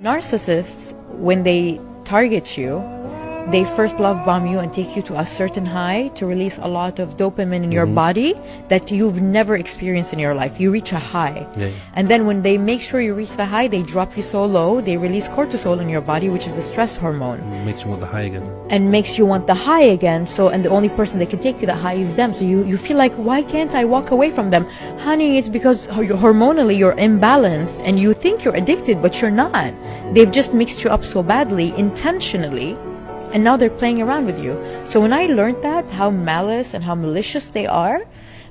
Narcissists, when they target you, they first love bomb you and take you to a certain high to release a lot of dopamine in your body that you've never experienced in your life. You reach a high. And then when they make sure you reach the high, they drop you so low, they release cortisol in your body, which is the stress hormone. Makes you want the high again. And makes you want the high again. So, and the only person that can take you that high is them. So you feel like, why can't I walk away from them? Honey, it's because hormonally you're imbalanced and you think you're addicted, but you're not. They've just mixed you up so badly, intentionally. And now they're playing around with you. So when I learned that, how malice and how malicious they are,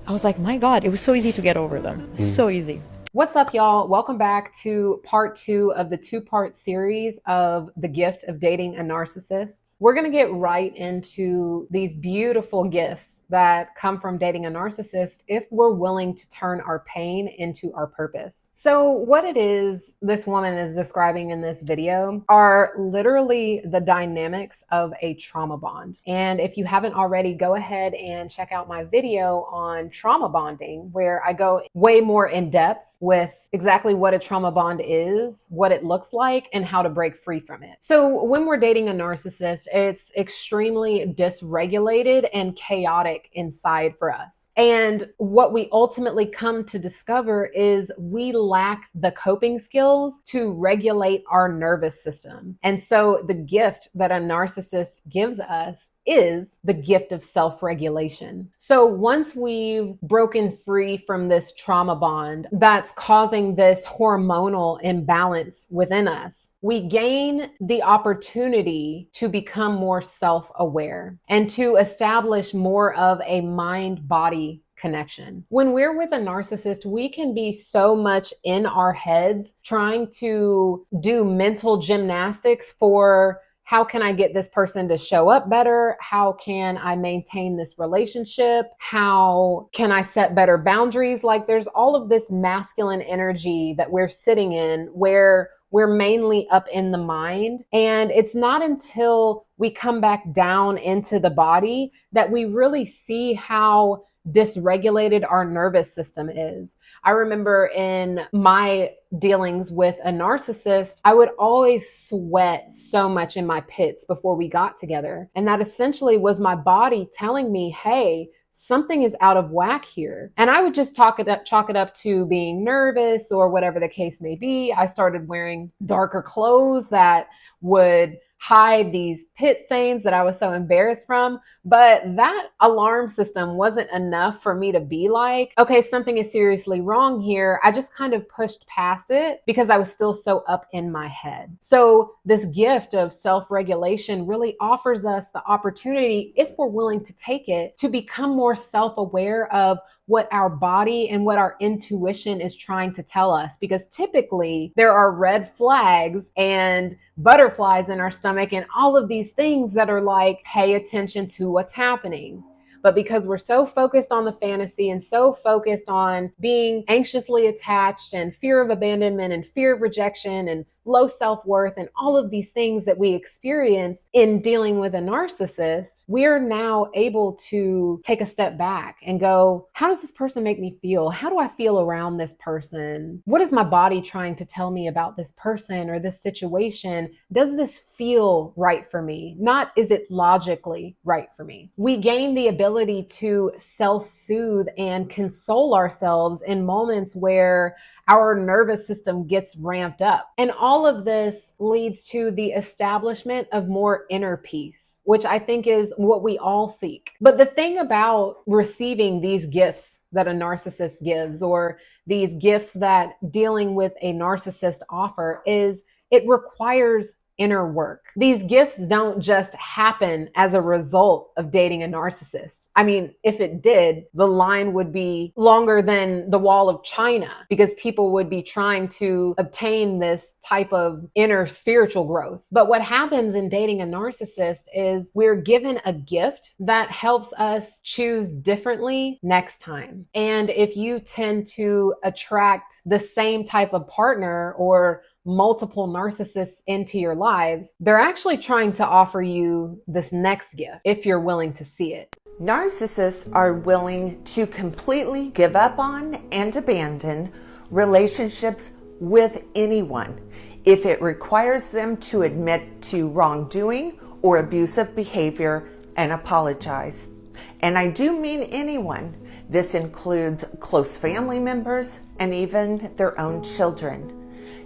I was like, my God, it was so easy to get over them. So easy. What's up, y'all? Welcome back to part 2 of the 2-part series of The Gift of Dating a Narcissist. We're going to get right into these beautiful gifts that come from dating a narcissist if we're willing to turn our pain into our purpose. So what it is this woman is describing in this video are literally the dynamics of a trauma bond. And if you haven't already, go ahead and check out my video on trauma bonding, where I go way more in depth with exactly what a trauma bond is, what it looks like, and how to break free from it. So when we're dating a narcissist, it's extremely dysregulated and chaotic inside for us. And what we ultimately come to discover is we lack the coping skills to regulate our nervous system. And so the gift that a narcissist gives us is the gift of self-regulation. So once we've broken free from this trauma bond that's causing this hormonal imbalance within us, we gain the opportunity to become more self-aware and to establish more of a mind-body connection. When we're with a narcissist, we can be so much in our heads trying to do mental gymnastics for how can I get this person to show up better? How can I maintain this relationship? How can I set better boundaries? Like there's all of this masculine energy that we're sitting in where we're mainly up in the mind. And it's not until we come back down into the body that we really see how dysregulated our nervous system is. I remember in my dealings with a narcissist, I would always sweat so much in my pits before we got together. And that essentially was my body telling me, hey, something is out of whack here. And I would just chalk it up to being nervous or whatever the case may be. I started wearing darker clothes that would hide these pit stains that I was so embarrassed from. But that alarm system wasn't enough for me to be like, okay, something is seriously wrong here. I just kind of pushed past it because I was still so up in my head. So this gift of self-regulation really offers us the opportunity, if we're willing to take it, to become more self-aware of what our body and what our intuition is trying to tell us. Because typically there are red flags and butterflies in our stomach and all of these things that are like, pay attention to what's happening. But because we're so focused on the fantasy and so focused on being anxiously attached and fear of abandonment and fear of rejection and low self-worth and all of these things that we experience in dealing with a narcissist, we're now able to take a step back and go, how does this person make me feel? How do I feel around this person? What is my body trying to tell me about this person or this situation? Does this feel right for me? Not is it logically right for me? We gain the ability to self-soothe and console ourselves in moments where our nervous system gets ramped up. And all of this leads to the establishment of more inner peace, which I think is what we all seek. But the thing about receiving these gifts that a narcissist gives, or these gifts that dealing with a narcissist offer, is it requires inner work. These gifts don't just happen as a result of dating a narcissist. I mean, if it did, the line would be longer than the wall of China because people would be trying to obtain this type of inner spiritual growth. But what happens in dating a narcissist is we're given a gift that helps us choose differently next time. And if you tend to attract the same type of partner or multiple narcissists into your lives, they're actually trying to offer you this next gift if you're willing to see it. Narcissists are willing to completely give up on and abandon relationships with anyone if it requires them to admit to wrongdoing or abusive behavior and apologize. And I do mean anyone. This includes close family members and even their own children.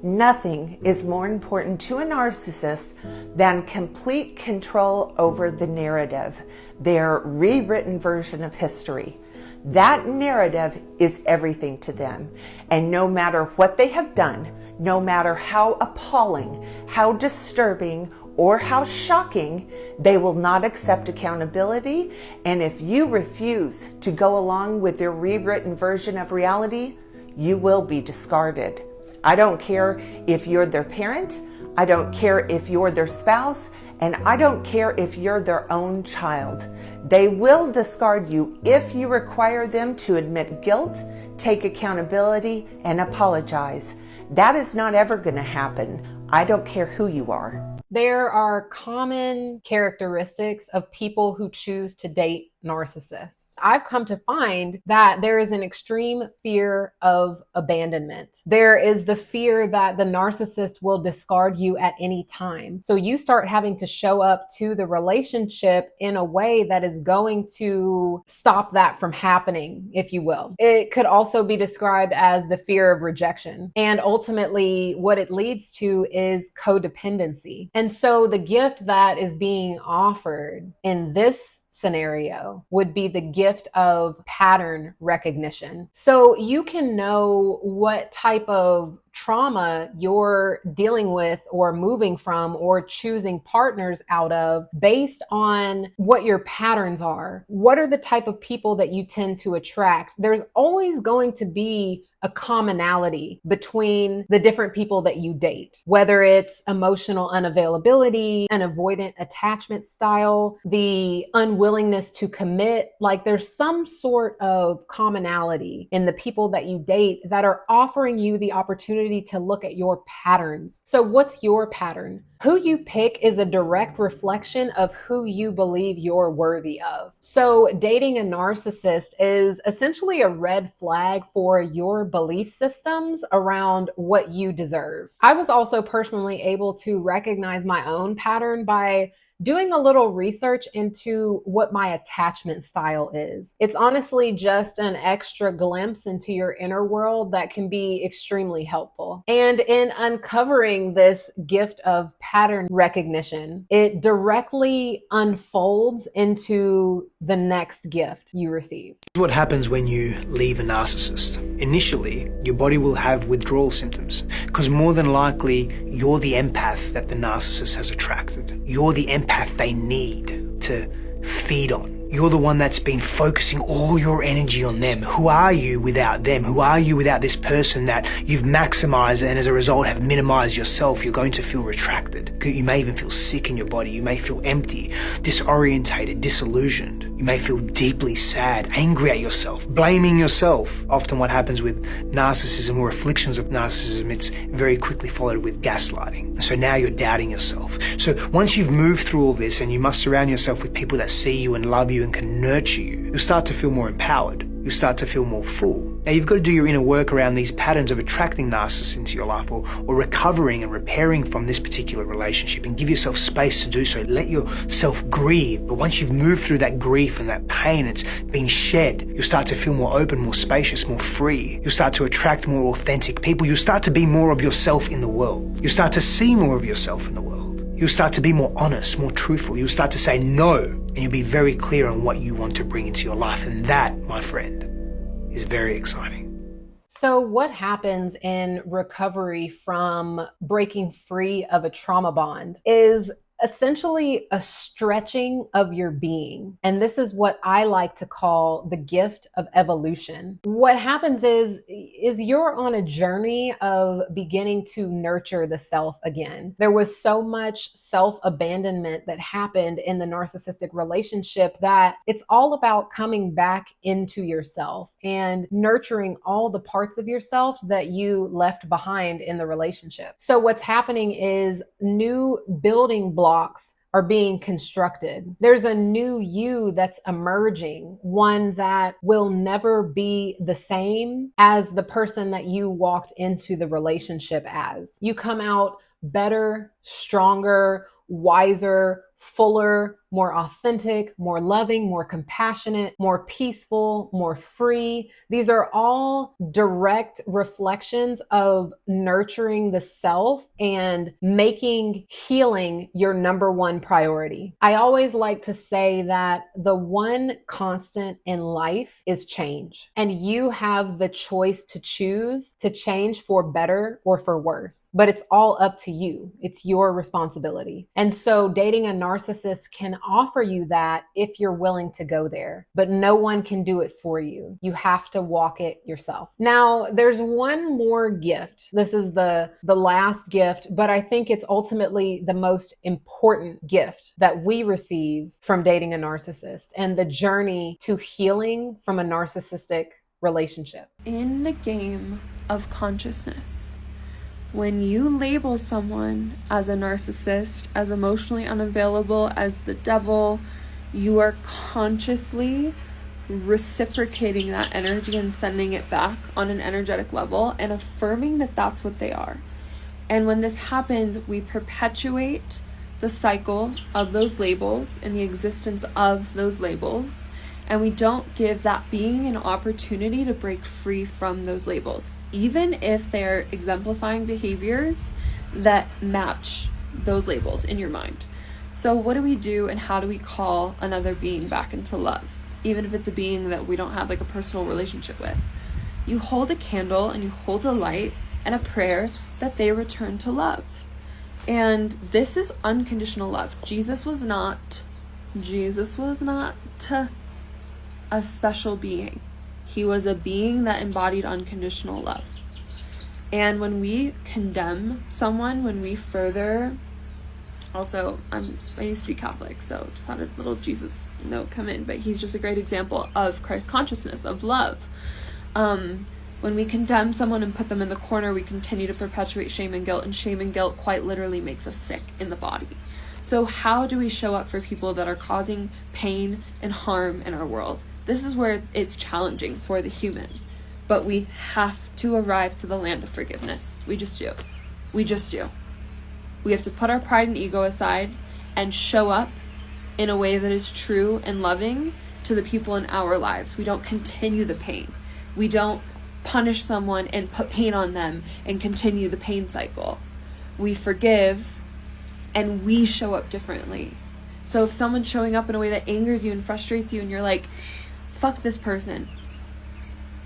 Nothing is more important to a narcissist than complete control over the narrative, their rewritten version of history. That narrative is everything to them. And no matter what they have done, no matter how appalling, how disturbing, or how shocking, they will not accept accountability. And if you refuse to go along with their rewritten version of reality, you will be discarded. I don't care if you're their parent, I don't care if you're their spouse, and I don't care if you're their own child. They will discard you if you require them to admit guilt, take accountability, and apologize. That is not ever going to happen. I don't care who you are. There are common characteristics of people who choose to date narcissists. I've come to find that there is an extreme fear of abandonment. There is the fear that the narcissist will discard you at any time. So you start having to show up to the relationship in a way that is going to stop that from happening, if you will. It could also be described as the fear of rejection. And ultimately, what it leads to is codependency. And so the gift that is being offered in this scenario would be the gift of pattern recognition. So you can know what type of trauma you're dealing with or moving from or choosing partners out of based on what your patterns are. What are the type of people that you tend to attract? There's always going to be a commonality between the different people that you date, whether it's emotional unavailability, an avoidant attachment style, the unwillingness to commit. Like there's some sort of commonality in the people that you date that are offering you the opportunity to look at your patterns. So what's your pattern? Who you pick is a direct reflection of who you believe you're worthy of. So dating a narcissist is essentially a red flag for your belief systems around what you deserve. I was also personally able to recognize my own pattern by doing a little research into what my attachment style is. It's honestly just an extra glimpse into your inner world that can be extremely helpful. And in uncovering this gift of pattern recognition, it directly unfolds into the next gift you receive. This is what happens when you leave a narcissist. Initially, your body will have withdrawal symptoms because more than likely you're the empath that the narcissist has attracted. You're the empath they need to feed on. You're the one that's been focusing all your energy on them. Who are you without them? Who are you without this person that you've maximized and as a result have minimized yourself? You're going to feel retracted. You may even feel sick in your body. You may feel empty, disorientated, disillusioned. You may feel deeply sad, angry at yourself, blaming yourself. Often what happens with narcissism or afflictions of narcissism, it's very quickly followed with gaslighting. So now you're doubting yourself. So once you've moved through all this and you must surround yourself with people that see you and love you and can nurture you, you'll start to feel more empowered. You'll start to feel more full. Now you've got to do your inner work around these patterns of attracting narcissists into your life or recovering and repairing from this particular relationship, and give yourself space to do so. Let yourself grieve. But once you've moved through that grief and that pain, it's been shed, you'll start to feel more open, more spacious, more free. You'll start to attract more authentic people. You'll start to be more of yourself in the world. You'll start to see more of yourself in the world. You'll start to be more honest, more truthful. You'll start to say no, and you'll be very clear on what you want to bring into your life. And that, my friend, is very exciting. So what happens in recovery from breaking free of a trauma bond is essentially a stretching of your being. And this is what I like to call the gift of evolution. What happens is you're on a journey of beginning to nurture the self again. There was so much self-abandonment that happened in the narcissistic relationship that it's all about coming back into yourself and nurturing all the parts of yourself that you left behind in the relationship. So what's happening is new building blocks are being constructed. There's a new you that's emerging, one that will never be the same as the person that you walked into the relationship as. You come out better, stronger, wiser, fuller, more authentic, more loving, more compassionate, more peaceful, more free. These are all direct reflections of nurturing the self and making healing your number one priority. I always like to say that the one constant in life is change, and you have the choice to choose to change for better or for worse, but it's all up to you. It's your responsibility. And so dating a narcissist can offer you that if you're willing to go there, but no one can do it for you. You have to walk it yourself. Now, there's one more gift. This is the last gift, but I think it's ultimately the most important gift that we receive from dating a narcissist and the journey to healing from a narcissistic relationship. In the game of consciousness, when you label someone as a narcissist, as emotionally unavailable, as the devil, you are consciously reciprocating that energy and sending it back on an energetic level and affirming that that's what they are. And when this happens, we perpetuate the cycle of those labels and the existence of those labels, and we don't give that being an opportunity to break free from those labels, even if they're exemplifying behaviors that match those labels in your mind. So what do we do, and how do we call another being back into love, even if it's a being that we don't have like a personal relationship with? You hold a candle and you hold a light and a prayer that they return to love. And this is unconditional love. Jesus was not a special being. He was a being that embodied unconditional love. And when we condemn someone, when we further, also, I used to be Catholic, so just had a little Jesus note come in, but he's just a great example of Christ consciousness, of love. When we condemn someone and put them in the corner, we continue to perpetuate shame and guilt, and shame and guilt quite literally makes us sick in the body. So how do we show up for people that are causing pain and harm in our world? This is where it's challenging for the human, but we have to arrive to the land of forgiveness. We just do. We have to put our pride and ego aside and show up in a way that is true and loving to the people in our lives. We don't continue the pain. We don't punish someone and put pain on them and continue the pain cycle. We forgive and we show up differently. So if someone's showing up in a way that angers you and frustrates you and you're like, fuck this person,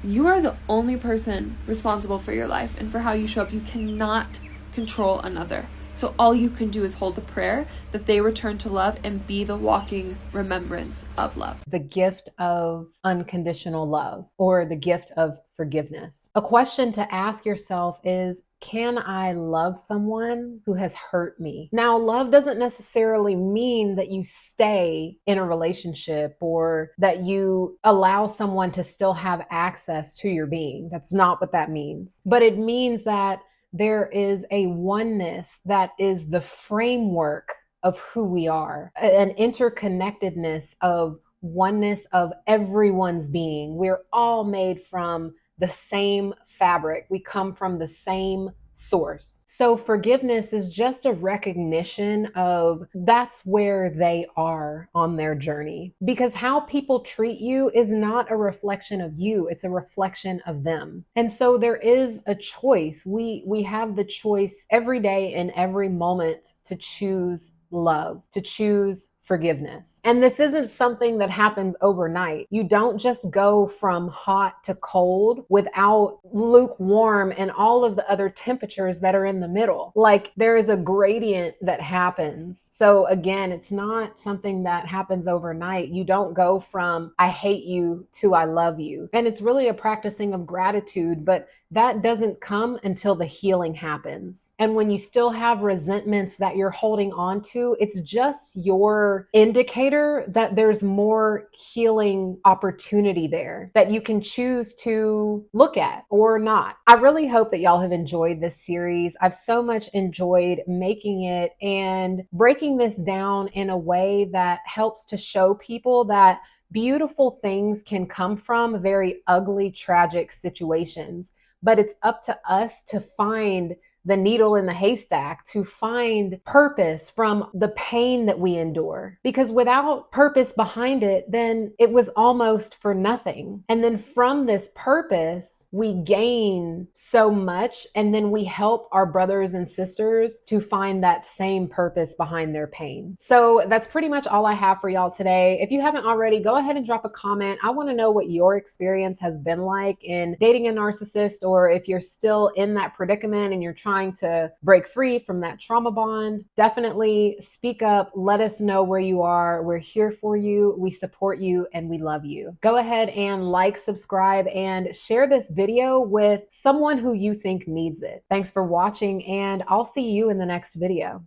you are the only person responsible for your life and for how you show up. You cannot control another. So all you can do is hold the prayer that they return to love and be the walking remembrance of love. The gift of unconditional love, or the gift of forgiveness. A question to ask yourself is, can I love someone who has hurt me? Now, love doesn't necessarily mean that you stay in a relationship or that you allow someone to still have access to your being. That's not what that means. But it means that there is a oneness that is the framework of who we are, an interconnectedness of oneness of everyone's being. We're all made from the same fabric. We come from the same source. So forgiveness is just a recognition of that's where they are on their journey, because how people treat you is not a reflection of you. It's a reflection of them. And so there is a choice. We have the choice every day in every moment to choose love, to choose forgiveness. And this isn't something that happens overnight. You don't just go from hot to cold without lukewarm and all of the other temperatures that are in the middle. Like, there is a gradient that happens. So again, it's not something that happens overnight. You don't go from I hate you to I love you. And it's really a practicing of gratitude, but that doesn't come until the healing happens. And when you still have resentments that you're holding on to, it's just your indicator that there's more healing opportunity there that you can choose to look at or not. I really hope that y'all have enjoyed this series. I've so much enjoyed making it and breaking this down in a way that helps to show people that beautiful things can come from very ugly, tragic situations. But it's up to us to find the needle in the haystack to find purpose from the pain that we endure. Because without purpose behind it, then it was almost for nothing. And then from this purpose, we gain so much, and then we help our brothers and sisters to find that same purpose behind their pain. So that's pretty much all I have for y'all today. If you haven't already, go ahead and drop a comment. I want to know what your experience has been like in dating a narcissist, or if you're still in that predicament and you're trying to break free from that trauma bond. Definitely speak up. Let us know where you are. We're here for you. We support you and we love you. Go ahead and like, subscribe, and share this video with someone who you think needs it. Thanks for watching, and I'll see you in the next video.